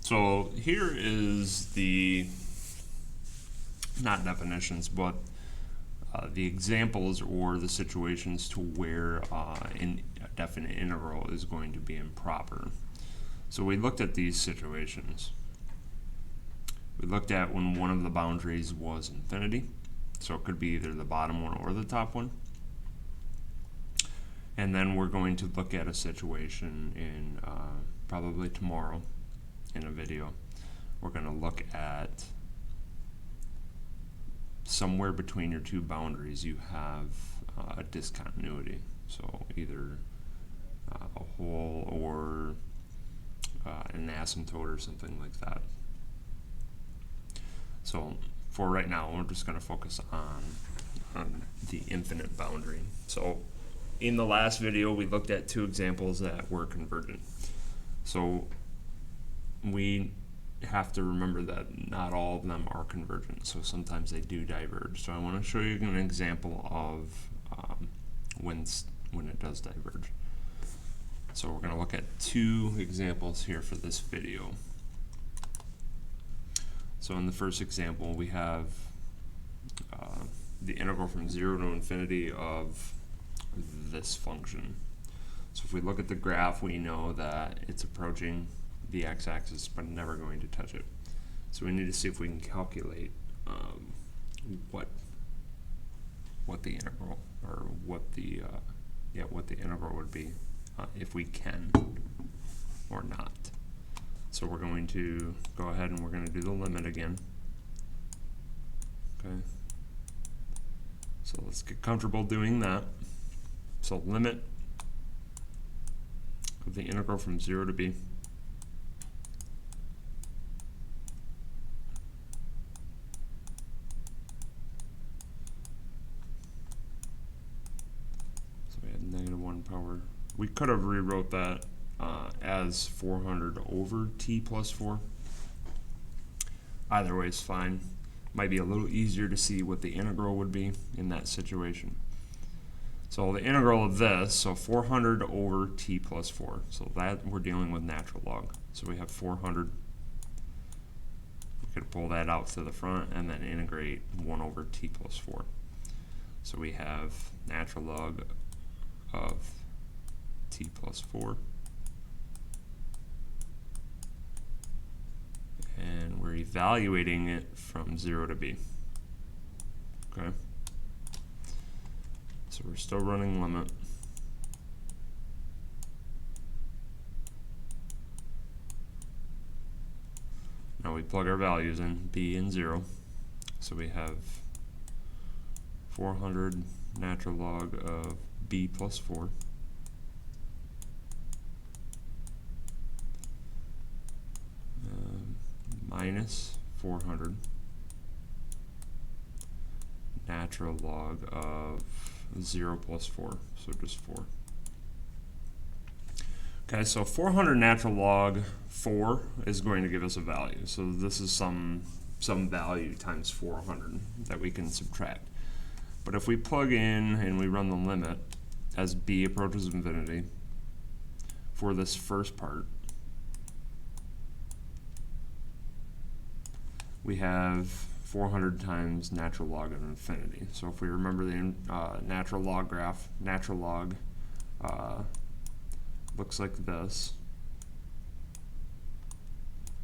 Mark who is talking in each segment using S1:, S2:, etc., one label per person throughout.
S1: So here is the, not definitions, but the examples or the situations to where a definite integral is going to be improper. So we looked at these situations. We looked at when one of the boundaries was infinity, so it could be either the bottom one or the top one. And then we're going to look at a situation in probably tomorrow in a video. We're going to look at somewhere between your two boundaries you have a discontinuity. So either a hole or an asymptote or something like that. So for right now, we're just going to focus on the infinite boundary. So in the last video, we looked at two examples that were convergent. So we have to remember that not all of them are convergent, so sometimes they do diverge. So I want to show you an example of when it does diverge. So we're going to look at two examples here for this video. So in the first example, we have the integral from 0 to infinity of this function. So if we look at the graph, we know that it's approaching the x-axis but never going to touch it. So we need to see if we can calculate what the integral, or what the integral would be if we can or not. So we're going to go ahead and we're going to do the limit again. Okay. So let's get comfortable doing that. So limit of the integral from 0 to b. So we had -1 power. We could have rewrote that as 400 over t plus 4. Either way is fine. Might be a little easier to see what the integral would be in that situation. So the integral of this, so 400 over t plus 4. So that we're dealing with natural log. So we have 400. We could pull that out to the front and then integrate 1 over t plus 4. So we have natural log of t plus 4. And we're evaluating it from 0 to b. Okay. So we're still running limit. Now we plug our values in, b and 0. So we have 400 natural log of b plus 4. Minus 400 natural log of 0 plus 4, so just 4. Okay, so 400 natural log 4 is going to give us a value. So this is some value times 400 that we can subtract. But if we plug in and we run the limit as b approaches infinity for this first part, we have 400 times natural log of infinity. So if we remember the natural log graph, natural log looks like this.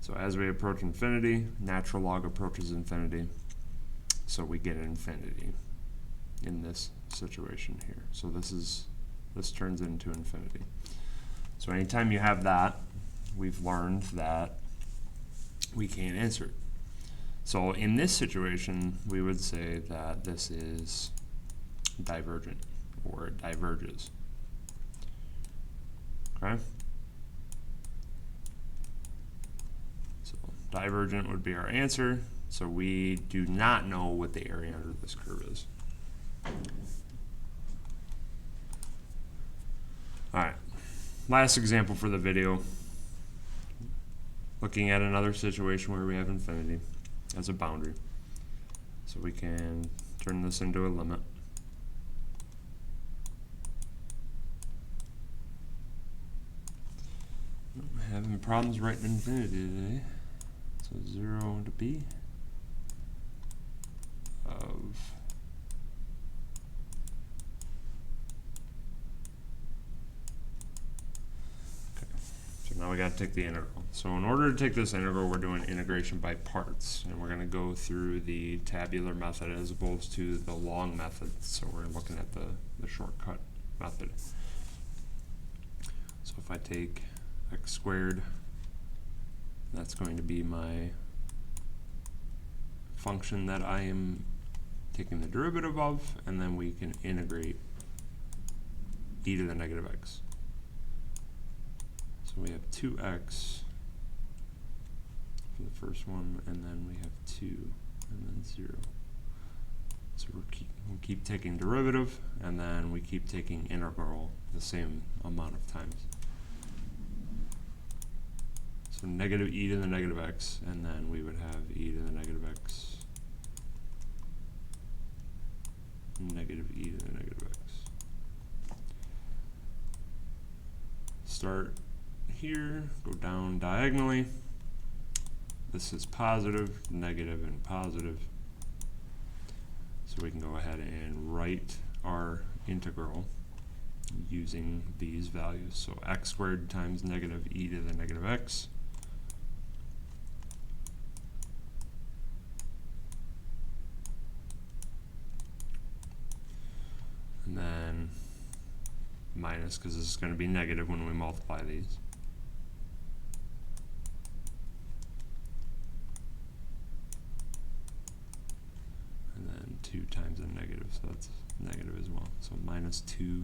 S1: So as we approach infinity, natural log approaches infinity. So we get infinity in this situation here. So this turns into infinity. So anytime you have that, we've learned that we can't answer it. So in this situation, we would say that this is divergent, or it diverges. Okay? So divergent would be our answer. So we do not know what the area under this curve is. Alright, last example for the video. Looking at another situation where we have infinity as a boundary. So we can turn this into a limit. I'm having problems writing infinity today. So 0 to b of so now we got to take the integral. So in order to take this integral, we're doing integration by parts, and we're going to go through the tabular method as opposed to the long method. So we're looking at the shortcut method. So if I take x squared, that's going to be my function that I am taking the derivative of, and then we can integrate e to the negative x. So we have 2x for the first one, and then we have 2, and then 0. So we keep taking derivative, and then we keep taking integral the same amount of times. So negative e to the negative x, and then we would have e to the negative x, negative e to the negative x. Start here, go down diagonally. This is positive, negative, and positive. So we can go ahead and write our integral using these values. So x squared times negative e to the negative x. And then minus, because this is going to be negative when we multiply these. And then 2 times a negative, so that's negative as well. So minus 2.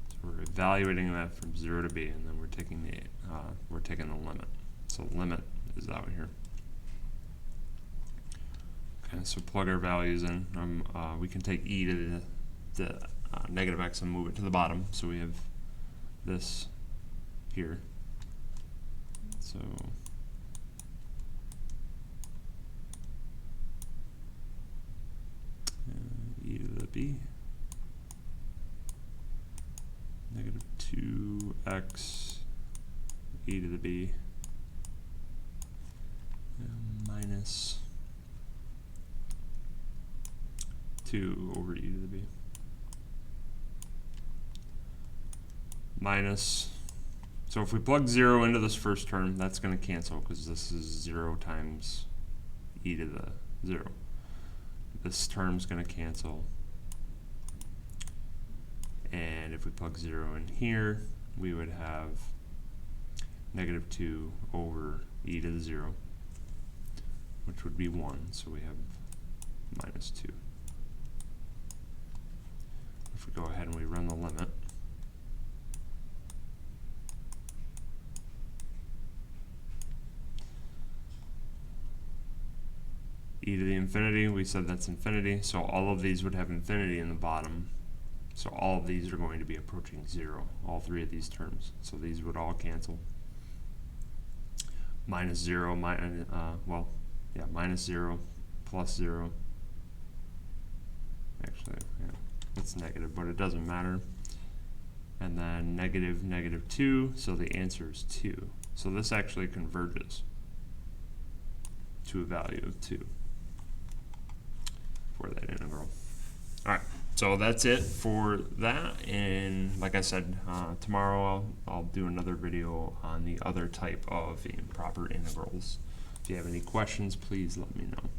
S1: So we're evaluating that from 0 to b, and then we're taking the limit. So limit is out here. Okay, so plug our values in. We can take e to the negative x and move it to the bottom. So we have this here. So e to the b, negative 2x e to the b, minus 2 over e to the b, minus, so if we plug 0 into this first term, that's going to cancel because this is 0 times e to the 0. This term's going to cancel. And if we plug 0 in here, we would have negative 2 over e to the 0, which would be 1. So we have minus 2. If we go ahead and we run the limit, e to the infinity, we said that's infinity, so all of these would have infinity in the bottom. So all of these are going to be approaching 0, all 3 of these terms. So these would all cancel. Minus 0, minus 0, plus 0. Actually, yeah, it's negative, but it doesn't matter. And then negative, negative 2, so the answer is 2. So this actually converges to a value of 2 for that integral. All right, so that's it for that. And like I said, tomorrow I'll do another video on the other type of improper integrals. If you have any questions, please let me know.